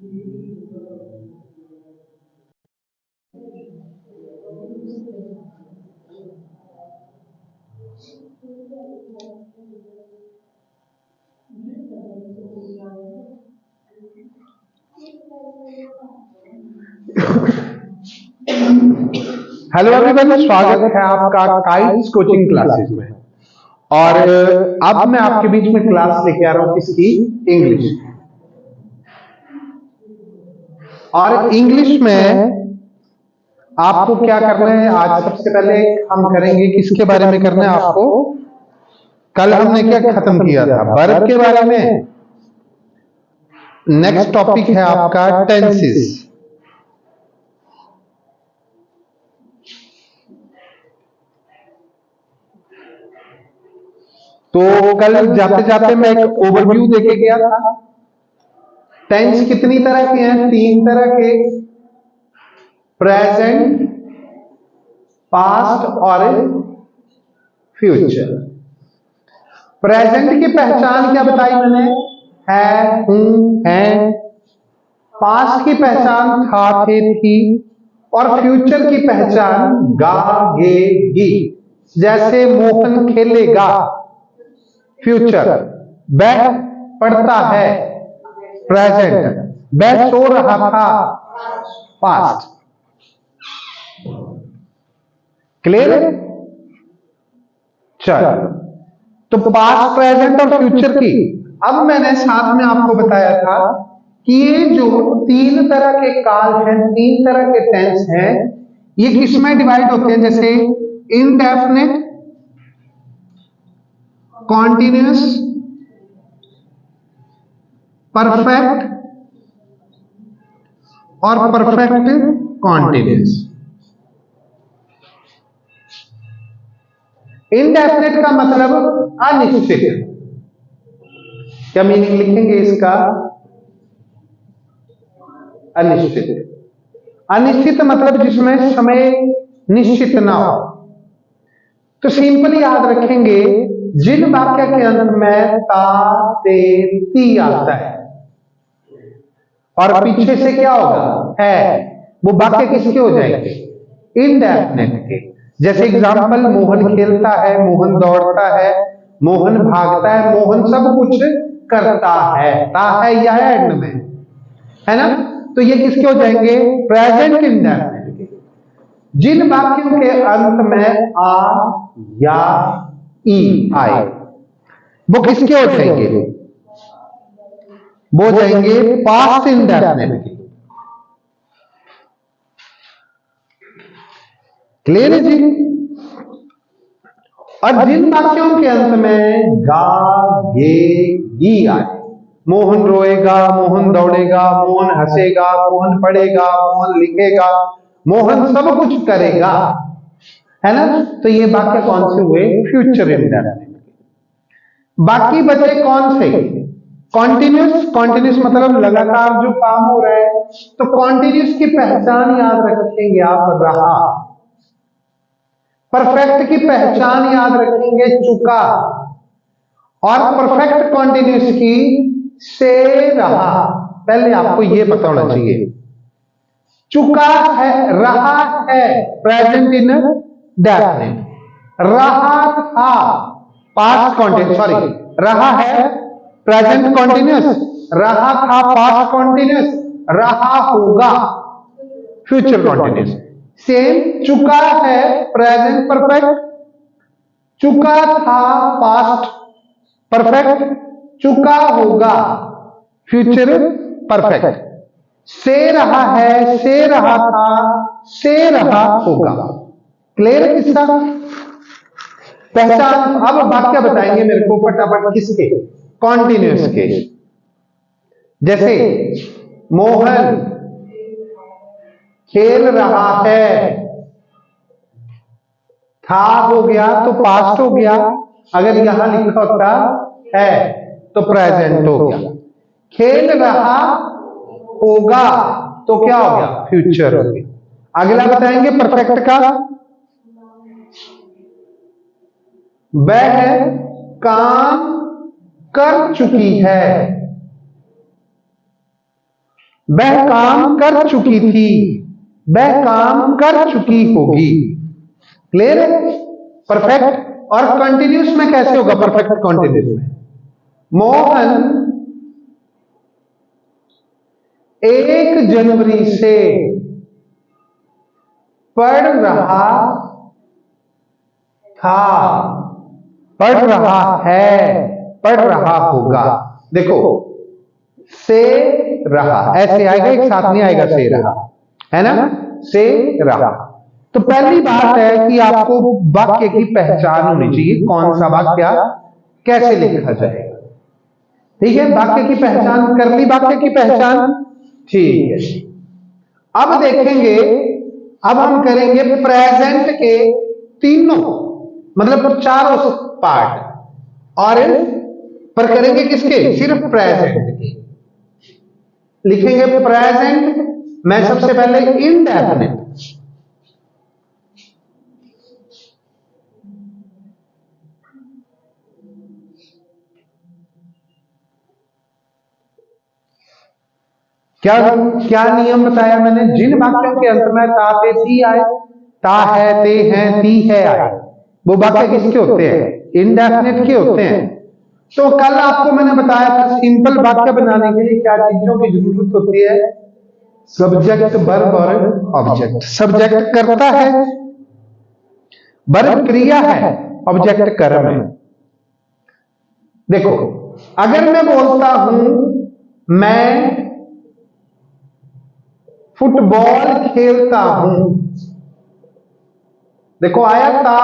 Hello everyone, स्वागत है आपका काइट्स कोचिंग क्लासेस में। और अब मैं आपके बीच में क्लास लेके आ रहा हूं किसकी? इंग्लिश। और इंग्लिश में आपको क्या करना है? आज सबसे पहले हम करेंगे किसके बारे में करना है आपको? कल हमने क्या खत्म किया था? वर्ब के बारे में। नेक्स्ट टॉपिक है आपका टेंसेस। तो कल जाते जाते मैं एक ओवरव्यू देके गया था। टेंस कितनी तरह के हैं? 3 तरह के, प्रेजेंट, पास्ट और फ्यूचर। प्रेजेंट की पहचान क्या बताई मैंने? है, हूं, हैं। पास्ट की पहचान था, थे, थी। और फ्यूचर की पहचान गा, गे, गी। जैसे मोहन खेलेगा, फ्यूचर। वह पढ़ता है, प्रेजेंट। वह सो रहा था, पास्ट। क्लियर? चलो, तो पास्ट, प्रेजेंट और फ्यूचर की। अब मैंने साथ में आपको बताया था कि ये जो 3 तरह के काल हैं, 3 तरह के टेंस हैं, ये किसमें डिवाइड होते हैं? जैसे इनडेफिनिट, कॉन्टिन्यूअस, परफेक्ट और परफेक्ट कॉन्टिन्यूअस। इनडेफिनिट का मतलब अनिश्चित। क्या मीनिंग लिखेंगे इसका? अनिश्चित। अनिश्चित मतलब जिसमें समय निश्चित ना हो। तो सिंपली याद रखेंगे, जिन वाक्य के अंत में ता, ते, ती आता है और पीछे से क्या होगा? है, वो वाक्य किसके हो जाएंगे? इनडेफिनिट के। जैसे एग्जांपल, मोहन खेलता है, मोहन दौड़ता है, मोहन भागता है, मोहन सब कुछ करता है। ता है या एंड में, है ना? तो ये किसके हो जाएंगे? प्रेजेंट इंडेफिनिट के। जिन वाक्यों के अंत में आ या ई आए, वो किसके हो जाएंगे? वो जाएंगे पास्ट इंडेफिनिट के। क्लियर है जी? और जिन वाक्यों के अंत में गा, गे, गी आए, मोहन रोएगा, मोहन दौड़ेगा, मोहन हंसेगा, मोहन पढ़ेगा, मोहन लिखेगा, मोहन सब कुछ करेगा, है ना? तो ये वाक्य कौन से हुए? Future indefinite. बाकी बचे कौन से? कॉन्टिन्यूस। कॉन्टिन्यूस मतलब लगातार जो काम हो रहा है। तो कॉन्टिन्यूस की पहचान याद रखेंगे आप, रहा। परफेक्ट की पहचान याद रखेंगे, चुका। और परफेक्ट कॉन्टिन्यूस की से रहा। पहले आपको यह पता होना चाहिए, चुका है, रहा है, प्रेजेंट इन डेफिनिट। रहा था, पास्ट कॉन्टिन्यूस, सॉरी, रहा है प्रेजेंट कॉन्टिन्यूस, रहा था पास्ट कॉन्टिन्यूस, रहा होगा फ्यूचर कॉन्टिन्यूस। सेम, चुका है प्रेजेंट परफेक्ट, चुका था पास्ट परफेक्ट, चुका होगा फ्यूचर परफेक्ट। से रहा है, से रहा था, से रहा होगा। क्लियर है किसका? पहचान। अब वाक्य बताएंगे मेरे को फटाफट, किसके? कॉन्टिन्यूअस के। जैसे मोहन खेल रहा है, था हो गया तो पास्ट हो गया। अगर यहां लिखा होता है तो प्रेजेंट हो गया। खेल रहा होगा तो क्या हो गया? फ्यूचर हो गया। अगला बताएंगे परफेक्ट का। वह काम कर चुकी है, वह काम कर चुकी थी, वह काम कर चुकी होगी। क्लियर है? परफेक्ट। और कंटिन्यूस में कैसे होगा? परफेक्ट कंटिन्यूस में मोहन 1 जनवरी से पढ़ रहा था, पढ़ रहा है, पढ़ रहा होगा। देखो से रहा ऐसे आएगा, एक साथ नहीं आएगा से रहा, है ना? से रहा। तो पहली बात है कि आपको वाक्य की पहचान होनी चाहिए, कौन सा वाक्य कैसे लिखा जाएगा। ठीक है, वाक्य की पहचान कर ली, वाक्य की पहचान, ठीक है। अब देखेंगे, अब हम करेंगे प्रेजेंट के तीनों मतलब चारों पार्ट, और पर करेंगे किसके? सिर्फ प्रेजेंट के। लिखेंगे प्रेजेंट में सबसे पहले इनडेफिनिट, क्या क्या नियम बताया मैंने? जिन वाक्यों के अंत में ता पे सी आए, ता है, ते हैं, ती है आए, वो वाक्य किसके होते हैं? इनडेफिनिट के होते हैं। तो कल आपको मैंने बताया था सिंपल वाक्य बनाने के लिए क्या चीजों की जरूरत होती है? सब्जेक्ट, वर्ब और ऑब्जेक्ट। सब्जेक्ट करता है, वर्ब क्रिया है, ऑब्जेक्ट कर्म है। देखो अगर मैं बोलता हूं मैं फुटबॉल खेलता हूं, देखो आया था,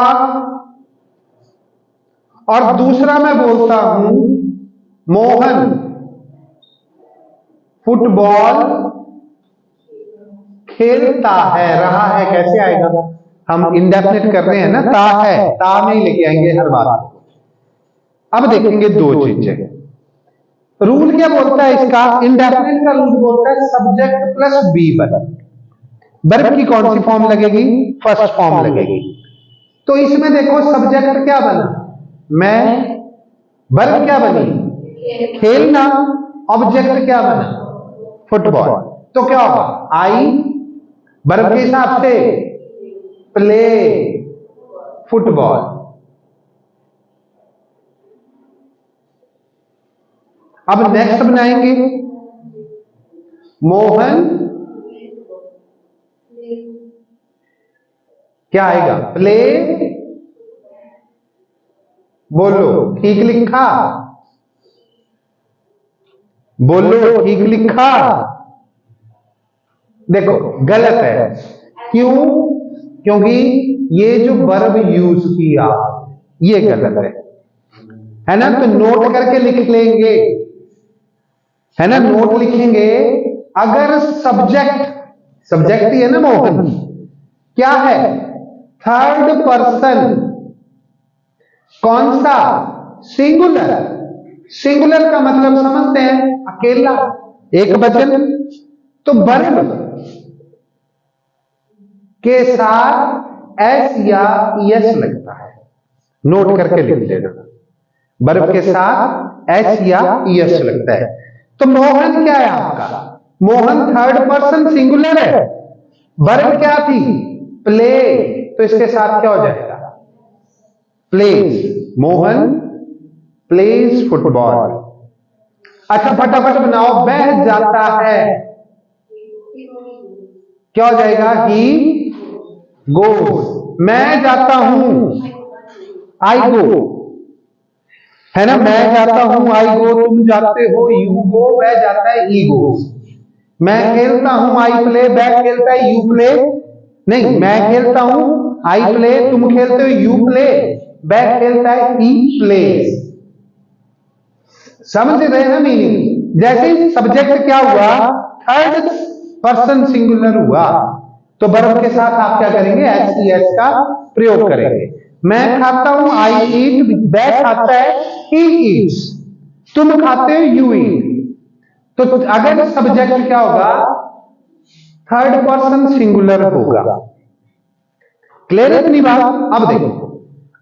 और दूसरा मैं बोलता हूं मोहन फुटबॉल खेलता है, रहा है, कैसे आएगा? हम इंडेफिनिट कर रहे हैं ना, ता है, ता में ही लेके आएंगे हर बात। अब देखेंगे दो चीजें। रूल क्या बोलता है इसका? इंडेफिनिट का रूल बोलता है subject plus B one. Verb की कौन सी फॉर्म लगेगी? फर्स्ट फॉर्म लगेगी। तो इसमें देखो सब्जेक्ट क्या बना? मैं। वर्ब क्या बनी? खेलना। ऑब्जेक्ट क्या बना? फुटबॉल। तो क्या होगा? आई वर्ब के हिसाब से प्ले फुटबॉल। अब नेक्स्ट बनाएंगे मोहन, क्या आएगा? प्ले, बोलो ठीक लिखा, बोलो ठीक लिखा। देखो गलत है, क्यों? क्योंकि ये जो वर्ब यूज किया ये गलत है ना? तो नोट करके लिख लेंगे, है ना? नोट लिखेंगे। अगर सब्जेक्ट, सब्जेक्ट ही है ना मोहन, क्या है? Third person. कौन सा? सिंगुलर। सिंगुलर का मतलब समझते हैं, अकेला, एक वचन। तो वर्ब के साथ एस या यस लगता है, नोट करके लिख देना। वर्ब के साथ एस या यस लगता है। तो मोहन क्या है आपका? मोहन थर्ड पर्सन सिंगुलर है। वर्ब क्या थी? प्ले। तो इसके साथ क्या हो जाएगा? प्लेज। Mohan plays football. अच्छा फटाफट बनाओ। वह जाता है, क्या हो जाएगा? He goes. मैं जाता हूं, आई गो, है ना? मैं जाता हूं, आई गो, तुम जाते हो, यू गो, वह जाता है, ही गोज। मैं खेलता हूं, आई प्ले, वह खेलता है, यू प्ले। नहीं, मैं खेलता हूं, आई प्ले, तुम खेलते हो, यू प्ले, वह खेलता है, ही प्लेज। समझ रहे हैं मीनिंग? जैसे सब्जेक्ट क्या हुआ? थर्ड पर्सन सिंगुलर हुआ, तो वर्ब के साथ आप क्या करेंगे? एस ई एस का प्रयोग करेंगे। मैं खाता हूं, आई ईट, वह खाता है, ही ईट्स, तुम खाते हो, यू ईट। तो अगर सब्जेक्ट क्या होगा? थर्ड पर्सन सिंगुलर होगा। क्लियर है इतनी बात? अब देखो,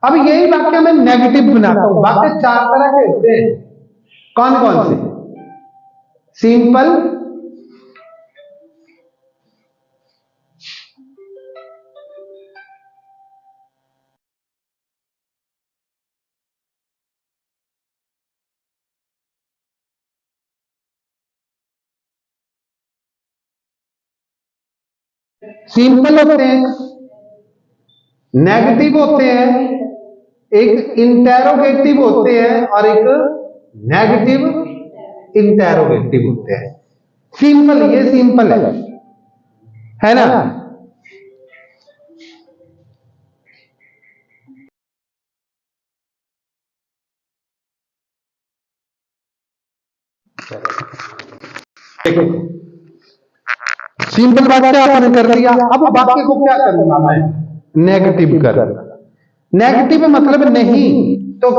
अब यही वाक्य मैं नेगेटिव बनाता हूं। वाक्य 4 तरह के होते हैं। कौन कौन से? सिंपल, सिंपल होते हैं, नेगेटिव होते हैं, एक इंटेरोगेटिव होते हैं और एक नेगेटिव इंटेरोगेटिव होते हैं। सिंपल, ये सिंपल है ना। सिंपल वाक्य आपने कर लिया, अब वाक्य को क्या करूंगा मैं, नेगेटिव करूंगा। नेगेटिव मतलब नहीं, तो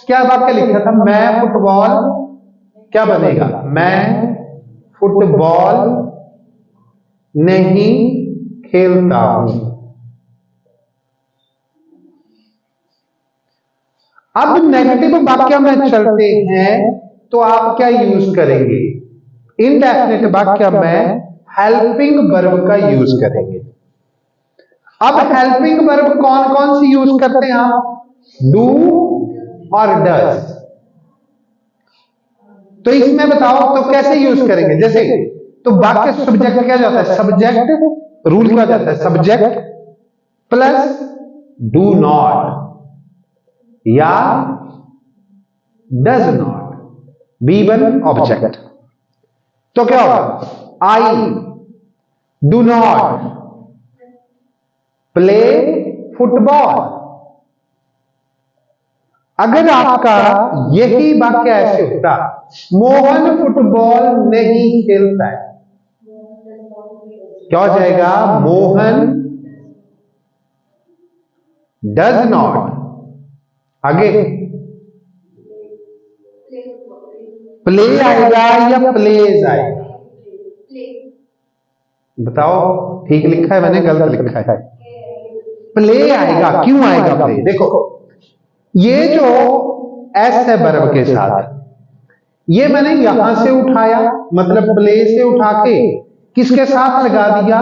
क्या वाक्य लिखा था, मैं फुटबॉल, क्या बनेगा, मैं फुटबॉल नहीं खेलता हूं। अब नेगेटिव वाक्य में चलते हैं तो आप क्या यूज करेंगे, इनडेफिनिट वाक्य में हेल्पिंग वर्ब का यूज करेंगे। अब हेल्पिंग वर्ब कौन कौन सी यूज करते हैं आप, डू और डज। तो इसमें बताओ तो कैसे यूज करेंगे, जैसे तो वाक्य सब्जेक्ट क्या जाता है, सब्जेक्ट रूल क्या जाता है, सब्जेक्ट प्लस डू नॉट या डज नॉट, B1 ऑब्जेक्ट। तो क्या होगा, I do not play football. अगर आपका यही वाक्य ऐसे होता, मोहन फुटबॉल नहीं खेलता है, क्या हो जाएगा, मोहन डज नॉट, आगे प्ले आएगा या प्लेज आएगा, बताओ ठीक लिखा है मैंने, गलत लिखा है, प्ले आएगा। क्यों आएगा प्ले, देखो ये जो एस है वर्ब के साथ, ये मैंने यहां से उठाया, मतलब प्ले से उठा के किसके साथ लगा दिया,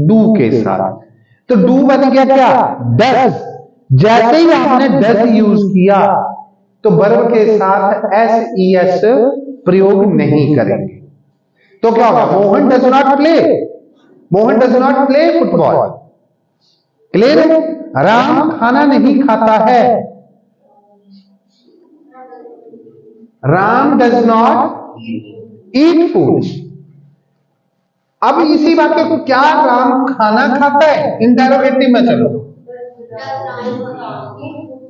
डू के साथ, तो डू बन गया क्या, डज। जैसे ही आपने डज यूज किया तो वर्ब के साथ SES प्रयोग नहीं करेंगे, तो क्या होगा, Mohan does not play, Mohan does not play football. Clear है, राम खाना नहीं खाता है, Ram does not eat food. अब इसी वाक्य को, क्या राम खाना खाता है, इंटेरोगेटिव में चलो,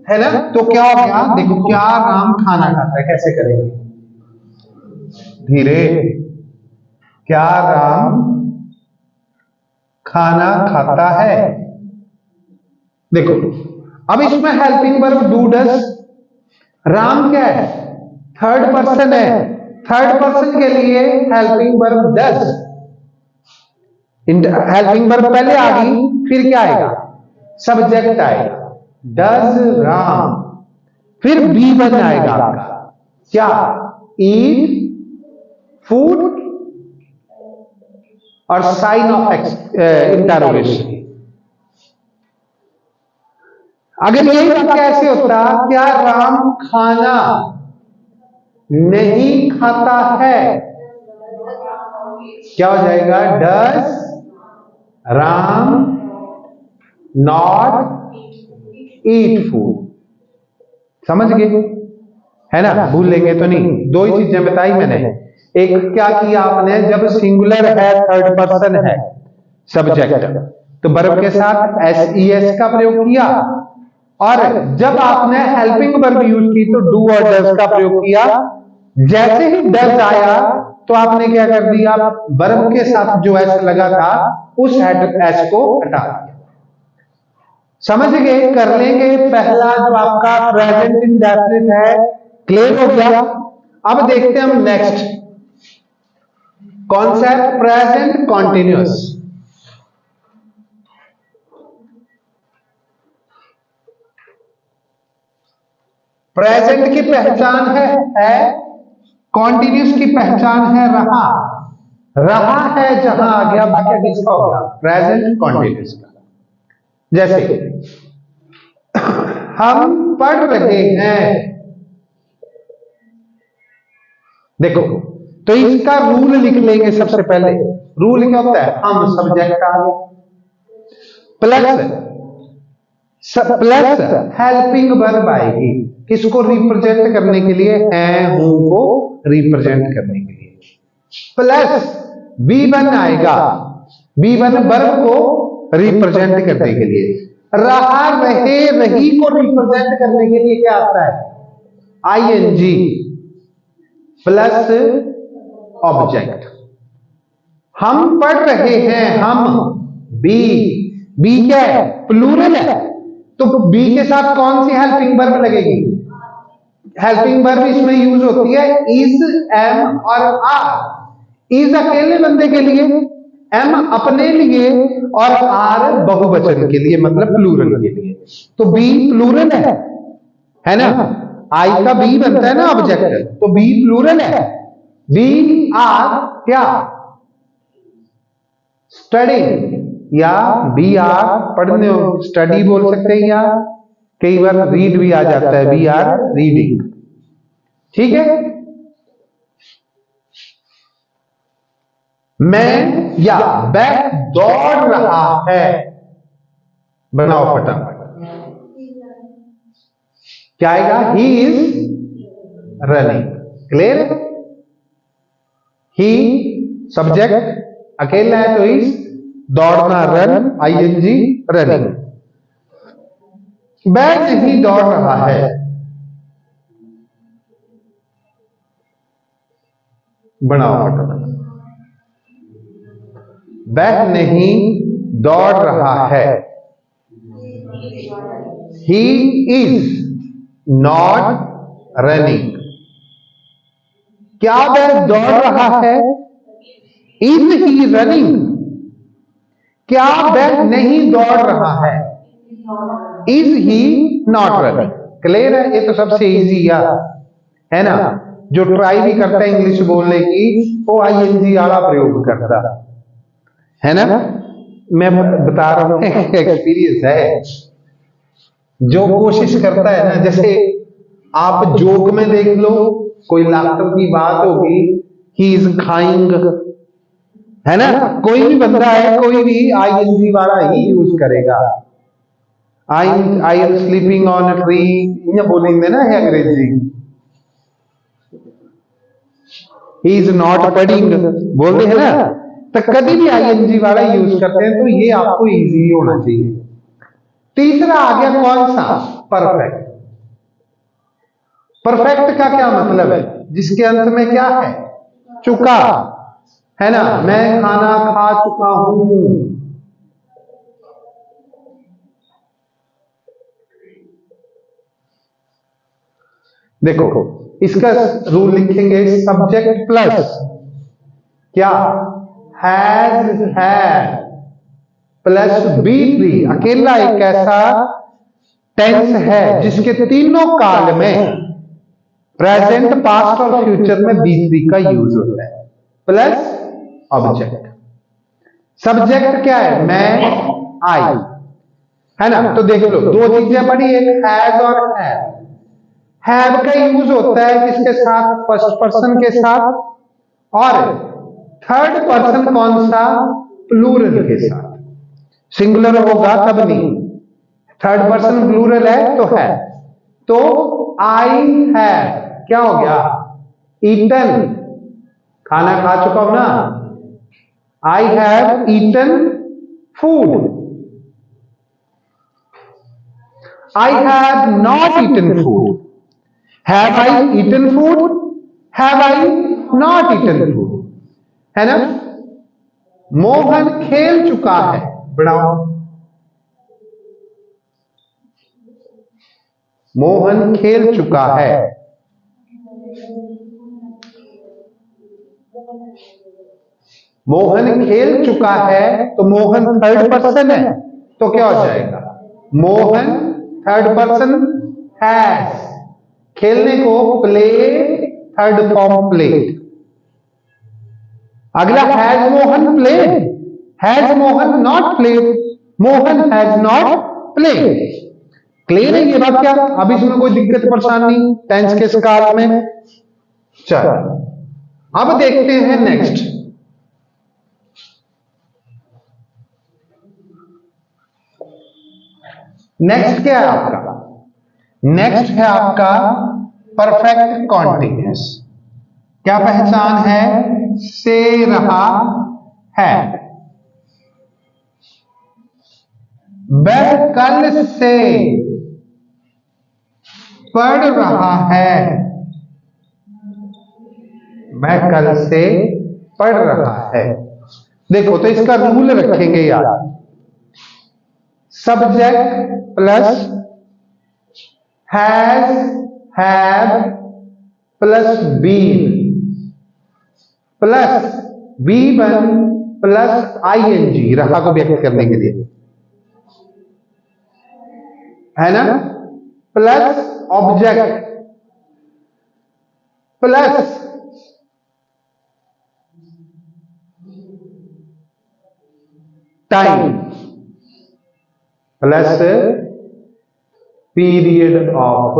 है ना, तो क्या हो गया, देखो क्या राम खाना खाता है, कैसे करेंगे, धीरे, क्या राम खाना खाता है। देखो अब इसमें helping verb do does, Ram क्या है, थर्ड पर्सन है, थर्ड पर्सन के लिए helping verb does, helping verb पहले आ गई, फिर क्या आएगा, सब्जेक्ट आएगा, डज राम, फिर B1 आएगा आपका, क्या, ईट फूड और साइन ऑफ इंटरोगेशन। अगर यही वाक्य ऐसे होता, क्या राम खाना नहीं खाता है, क्या हो जाएगा, does Ram not eat food. समझ गए, है ना, भूल लेंगे तो नहीं। दो ही चीजें बताई मैंने, एक क्या किया आपने, जब सिंगुलर है, थर्ड पर्सन है, सब्जेक्ट, तो वर्ब के साथ SES का प्रयोग किया, और जब आपने हेल्पिंग वर्ब यूज की तो डू और डज का प्रयोग किया। जैसे ही डज आया तो आपने क्या कर दिया, वर्ब के साथ जो एस लगा था उस एस को हटा दिया। समझ गए, कर लेंगे। पहला जो आपका प्रेजेंट इंडेफिनिट है क्लियर हो गया। अब देखते हैं हम next concept, present continuous. Present की पहचान है कॉन्टिन्यूअस की पहचान है रहा। रहा है जहां आ गया वाक्य किसका हो गया, प्रेजेंट कॉन्टिन्यूअस का। जैसे हम पढ़ रहे हैं, देखो तो इसका रूल लिख लेंगे सबसे पहले। रूल क्या होता है, हम सब्जेक्ट आ गया प्लस हेल्पिंग वर्ब आएगी, किसको रिप्रेजेंट करने के लिए, है हूं को रिप्रेजेंट करने के लिए, प्लस V1 आएगा, V1 वर्ब को रिप्रेजेंट करने के लिए, रहा रहे रही को रिप्रेजेंट करने के लिए क्या आता है, ING प्लस ऑब्जेक्ट। हम पढ़ रहे हैं, हम बी क्या है, प्लूरल है, तो बी के साथ कौन सी हेल्पिंग वर्ब लगेगी, हेल्पिंग वर्ब इसमें यूज होती है इज, एम और आर। इज अकेले बंदे के लिए, एम अपने लिए और आर बहुवचन के लिए, मतलब प्लूरल के लिए। तो बी प्लूरल है ना, आई का बी बनता है ना ऑब्जेक्ट, तो बी प्लूरल है। बी आर क्या, स्टडी या बी आर पढ़ने, स्टडी बोल सकते हैं, या कई बार रीड भी आ जाता है, बी आर रीडिंग, ठीक है। मैं या वह दौड़ रहा है, बनाओ फटाफट, क्या आएगा, he is running, clear. He subject अकेला है तो इज, दौड़ना रन, ING रनिंग। वह नहीं दौड़ रहा है, बनाओ फटाफट, वह नहीं दौड़ रहा है, ही इज नॉट रनिंग। क्या वह दौड़ रहा है, इज ही रनिंग। क्या वह नहीं दौड़ रहा है, is he not running, clear है। ये तो सबसे इजी है ना, जो ट्राई भी करता है इंग्लिश बोलने की वो ING वाला प्रयोग करता है ना। मैं बता रहा हूं, एक्सपीरियंस है, जो कोशिश करता है ना, जैसे आप जोक में देख लो, कोई लाफ्टर की बात होगी, ही इज खाइंग, है ना, कोई भी बंदा है, कोई भी ING वाला ही यूज करेगा। I am sleeping on a tree, ये बोलेंगे ना, है अंग्रेजी। ही इज नॉट पढ़िंग बोलते हैं ना, तो कभी भी ING वाला यूज करते हैं, तो ये आपको इजी होना चाहिए। तीसरा आ गया कौन सा, परफेक्ट। परफेक्ट का क्या मतलब है, जिसके अंत में क्या है, चुका, है ना, मैं खाना खा चुका हूं। देखो इसका रूल लिखेंगे, सब्जेक्ट प्लस क्या, हैज है प्लस B3। अकेला एक ऐसा टेंस है जिसके तीनों काल में, प्रेजेंट, पास्ट और फ्यूचर में B3 का यूज होता है, प्लस ऑब्जेक्ट। सब्जेक्ट क्या है, मैं, आई, है ना। तो देख लो, दो चीजें पढ़ी, एक हैज और हैव। हैव का यूज होता है किसके साथ, फर्स्ट पर्सन के साथ, और थर्ड पर्सन कौन सा, प्लूरल के साथ। सिंगुलर होगा तब नहीं, थर्ड पर्सन प्लूरल है तो है। तो आई हैव क्या हो गया, ईटन, खाना खा चुका हूं ना, I have eaten food. I have not eaten food, have I eaten food, have I not eaten food, है ना। मोहन खेल चुका है, बढ़ाओ, मोहन खेल चुका है। मोहन खेल चुका है, तो मोहन थर्ड पर्सन है, तो क्या हो जाएगा, मोहन थर्ड पर्सन हैज, खेलने को प्ले, थर्ड फॉर्म प्लेड। अगला has Mohan played, has Mohan not played, Mohan has not played. Clear है ये बात क्या, अब इसमें कोई दिक्कत परेशानी टेंस के काल में। चलो अब देखते हैं नेक्स्ट। नेक्स्ट क्या है आपका? नेक्स्ट है आपका परफेक्ट कॉन्टिन्यूअस। क्या पहचान है? से रहा है। वह कल से पढ़ रहा है। वह कल से पढ़ रहा है। देखो तो इसका रूल रखेंगे यार, subject plus has have plus been plus V1 plus ING, रहा को व्यक्त करने के लिए, है ना, plus object plus time plus period of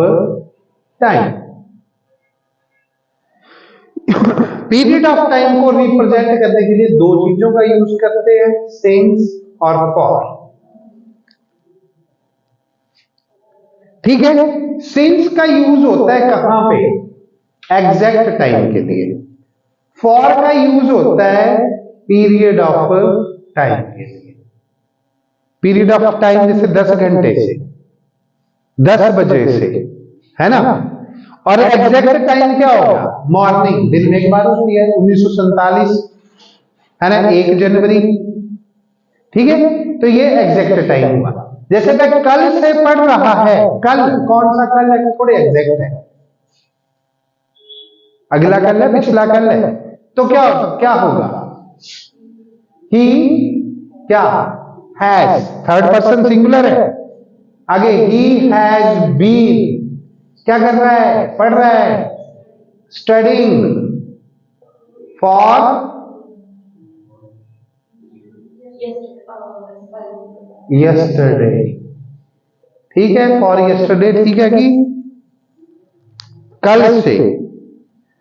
time. Period of time को रिप्रेजेंट करने के लिए दो चीजों का यूज करते हैं, सिंस और फॉर। ठीक है, सिंस का यूज होता है कहां पे? एग्जैक्ट टाइम के लिए। फॉर का यूज होता है पीरियड ऑफ टाइम के लिए। पीरियड ऑफ टाइम जैसे 10 घंटे से, 10 बजे से, है ना। और एग्जैक्ट टाइम क्या होगा? मॉर्निंग, दिन में एक बार होती है, 1947, है ना, 1 जनवरी। ठीक है, तो ये एग्जैक्ट टाइम हुआ। जैसे मैं कल से पढ़ रहा है, कल कौन सा कल है? थोड़े एग्जैक्ट है, अगला कल है, पिछला कल है, तो क्या होगा? ही क्या? हैज, थर्ड पर्सन सिंगुलर है। आगे ही हैज बीन, क्या कर रहा है? पढ़ रहा है। Studying for yesterday. ठीक है, फॉर यस्टरडे, ठीक है कि कल से,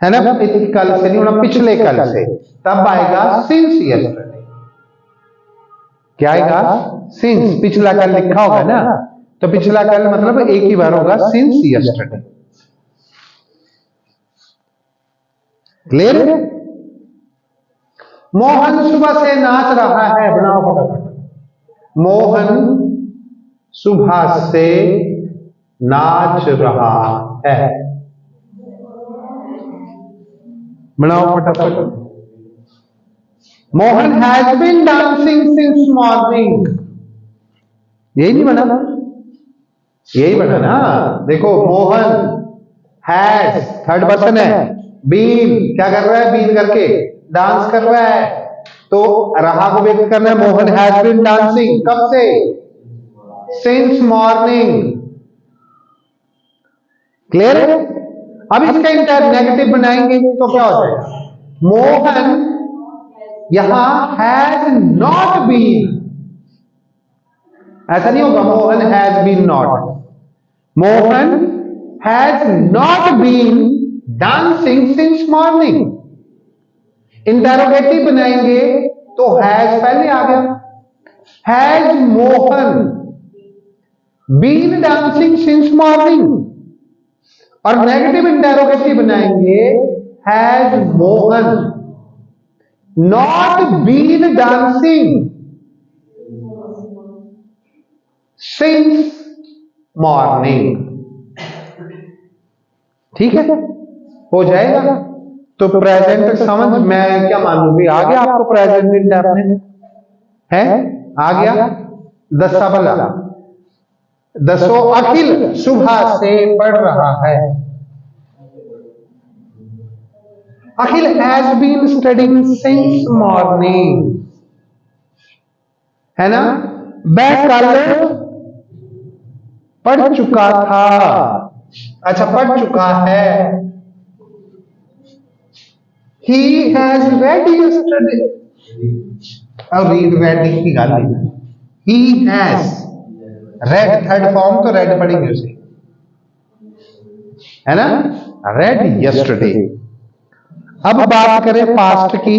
है ना, कल से नहीं होना, पिछले कल से, तब आएगा सिंस यस्टरडे। क्या आएगा? सिंस, पिछला कल लिखा होगा ना, तो पिछला कल मतलब एक ही बार होगा, सिंस यस्टरडे। क्लियर है? मोहन सुबह से नाच रहा है, बनाओ फटाफट। मोहन सुबह से नाच रहा है, बनाओ फटाफट। Mohan has been dancing since morning, यही नहीं बना ना? यही बना ना। देखो, मोहन हैज, थर्ड पर्सन है, बीन, क्या कर रहा है? बीन करके डांस कर रहा है, तो रहा को व्यक्त करना है। मोहन हैज बीन डांसिंग, कब से? Since morning. क्लियर है? अब इसका इंटर नेगेटिव बनाएंगे तो क्या हो जाएगा? मोहन यहां हैज नॉट बीन, ऐसा नहीं होगा Mohan has been not. Mohan has not been dancing since morning. Interrogative बनाएंगे तो हैज पहले आ गया, has Mohan been dancing since morning. और नेगेटिव इंटरोगेटिव बनाएंगे, has Mohan not been dancing since morning. ठीक है, हो जाएगा। तो प्रेजेंट समझ, मैं क्या मान लूंगी? आ गया आपको प्रेजेंट इंडेफिनिट है? आ गया। दसा भला, दसो अखिल सुबह से पढ़ रहा है। Akhil has been studying since morning, है ना। वह कल पढ़ चुका था, अच्छा पढ़ चुका है। He has read yesterday, और रीड रेडिंग की गाल नहीं, he has read, third form तो रेड पढ़ेंगे उसे, है ना, read yesterday। अब बात करें पास्ट की।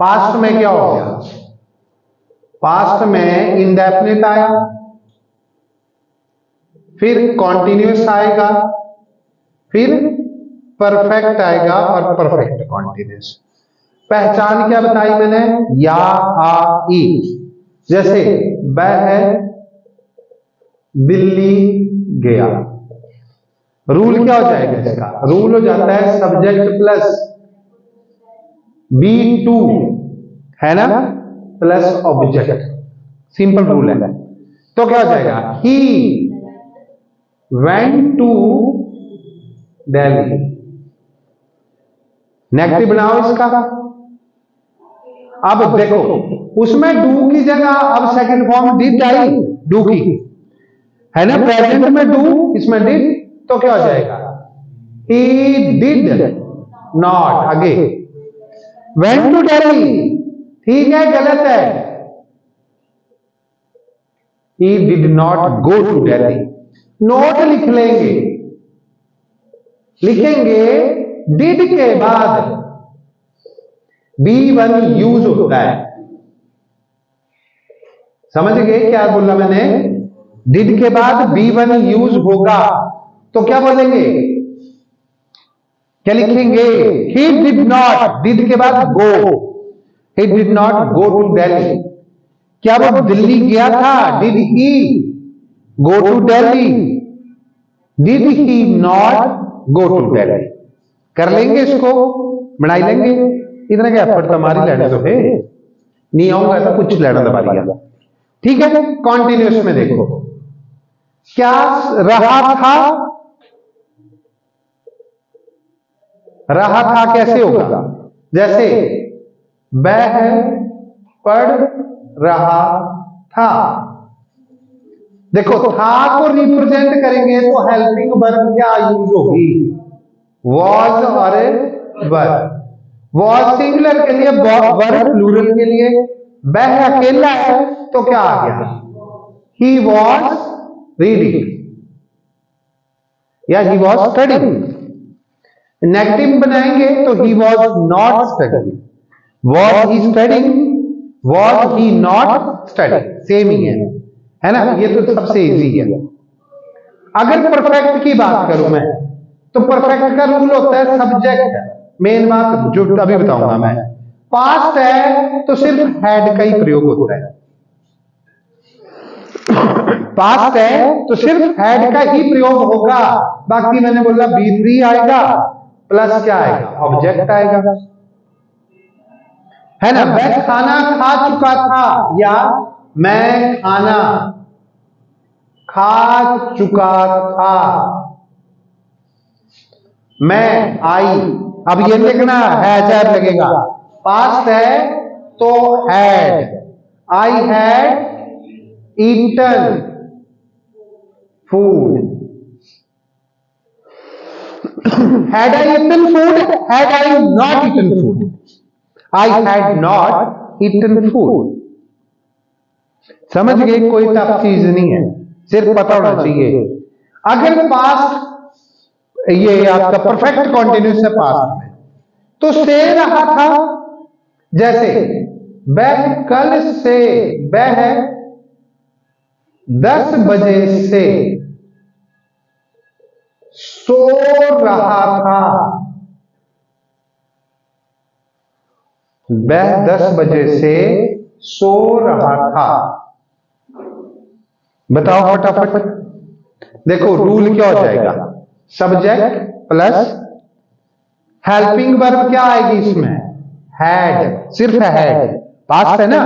पास्ट में क्या हो गया? पास्ट में इंडेफिनिट आया, फिर कॉन्टिन्यूस आएगा, फिर परफेक्ट आएगा और परफेक्ट कॉन्टिन्यूस। पहचान क्या बताई मैंने? या, आ, ई। जैसे वह दिल्ली गया, रूल क्या हो जाएगा इसका? रूल हो जाता है सब्जेक्ट प्लस बी टू, है ना, प्लस ऑब्जेक्ट। सिंपल रूल है। तो क्या हो जाएगा? He went to Delhi. Negative बनाओ इसका। अब देखो, उसमें डू की जगह अब सेकंड फॉर्म डिड आई, डू की, है ना, प्रेजेंट में डू, इसमें डिड, तो क्या हो जाएगा? ही डिड नॉट, आगे वेंट टू दिल्ली, ठीक है, गलत है, he did not go to Delhi. Note लिख लेंगे, लिखेंगे डिड के बाद B1 यूज होता है। समझ गए क्या बोला मैंने? डिड के बाद B1 यूज होगा तो क्या बोलेंगे, क्या लिखेंगे? ही डिड नॉट, डिड के बाद go, he did not go to Delhi. क्या वो दिल्ली गया था? Did he go to Delhi? Did he not go to Delhi? कर लेंगे इसको, बनाई लेंगे। इतना क्या एफर्ट हमारी लेने तो है, नहीं आऊंगा तो कुछ लेना दबाइएगा, ठीक है। कॉन्टिन्यूस में देखो, क्या रहा था? रहा था कैसे होगा? जैसे वह पढ़ रहा था, देखो था को रिप्रेजेंट करेंगे तो हेल्पिंग वर्ब क्या यूज होगी? वॉज और वर। वॉज सिंगुलर के लिए, वर्ब प्लूरल के लिए। वह अकेला है तो क्या आ गया? ही वॉज रीडिंग या ही वॉज स्टडिंग। नेगेटिव बनाएंगे तो he was not studying, was he studying, was he not studying, same ही है ना। ये तो सबसे इजी है। अगर परफेक्ट की बात करूं मैं, तो परफेक्ट का रूल होता है सब्जेक्ट, मेन बात जो अभी बताऊंगा मैं। पास्ट है तो सिर्फ हैड का ही प्रयोग होता है। पास्ट है तो सिर्फ हैड का ही प्रयोग होगा। बाकी मैंने बोला B3 आएगा प्लस क्या आएगा? ऑब्जेक्ट आएगा, है ना। वह खाना खा चुका था, या मैं खाना खा चुका था। मैं आई, अब ये लिखना हैज लगेगा। पास्ट है तो had, I had eaten food. Had I eaten food, had I not eaten food? I had not eaten food. समझ गए? कोई टफ चीज नहीं है, सिर्फ पता होना चाहिए। अगर पास्ट ये आपका परफेक्ट कॉन्टिन्यूस है पास्ट में, तो से रहा था, जैसे वह कल से, वह 10 बजे से सो रहा था। वह 10 बजे से सो रहा था। बताओ फटाफट। देखो रूल क्या हो जाएगा? सब्जेक्ट प्लस हेल्पिंग वर्ब क्या आएगी इसमें? हैड, सिर्फ हैड, पास्ट है ना।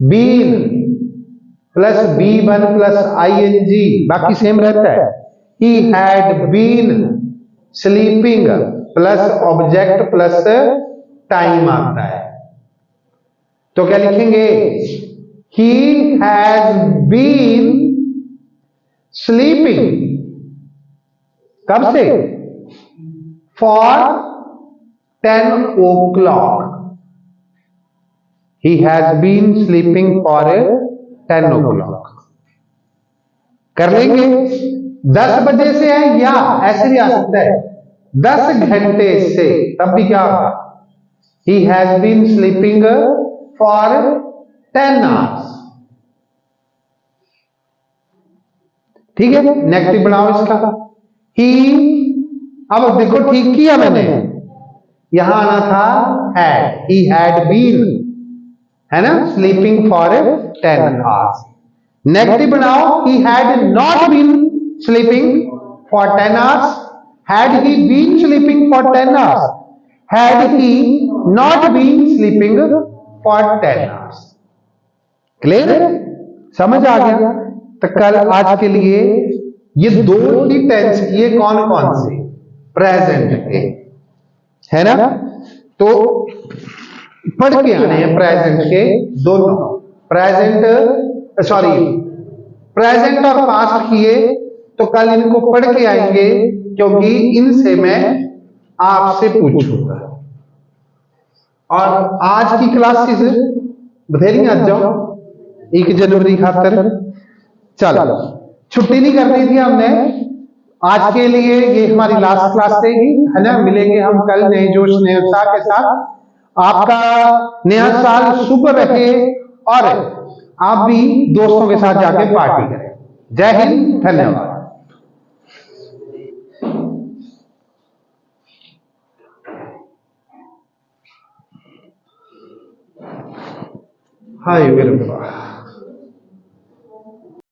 Been plus B1 plus ING, बाकी सेम रहता है। He had been sleeping plus object plus time आता है। तो क्या लिखेंगे? ही हैज बीन स्लीपिंग, कब से? For 10 o'clock। He has been sleeping for 10 o'clock। कर लेंगे। 10 बजे से है, या ऐसे भी आ सकता है 10 घंटे से, तब भी क्या होगा, he has been sleeping for 10 hours। ठीक है, नेगेटिव बनाओ इसका। ही, अब देखो ठीक किया मैंने, यहां आना था हैड, ही हैड बीन, है ना, स्लीपिंग फॉर 10 आवर्स। नेगेटिव बनाओ, he had not been sleeping for 10 hours. Had he been sleeping for 10 hours, had he not been sleeping for 10 hours. Clear है, समझ आ गया। तो कल आज के लिए ये दो ही टेंस, ये कौन कौन से, प्रेजेंट के, है ना, तो पढ़ के आने हैं प्रेजेंट के दोनों, प्रेजेंट सॉरी प्रेजेंट और पास्ट किए, तो कल इनको पढ़ के आएंगे, क्योंकि इनसे मैं आपसे पूछूंगा। और आज की क्लासेस बथेरी आ जाओ 1 जनवरी खातर, चलो छुट्टी नहीं कर दी थी हमने, आज के लिए ये हमारी लास्ट क्लास रहेगी, है ना। मिलेंगे हम कल नए जोश नए उत्साह के साथ। आपका नया साल शुभ रहे और आप भी दोस्तों के साथ जाके पार्टी करें। जय हिंद, धन्यवाद। Hi welcome.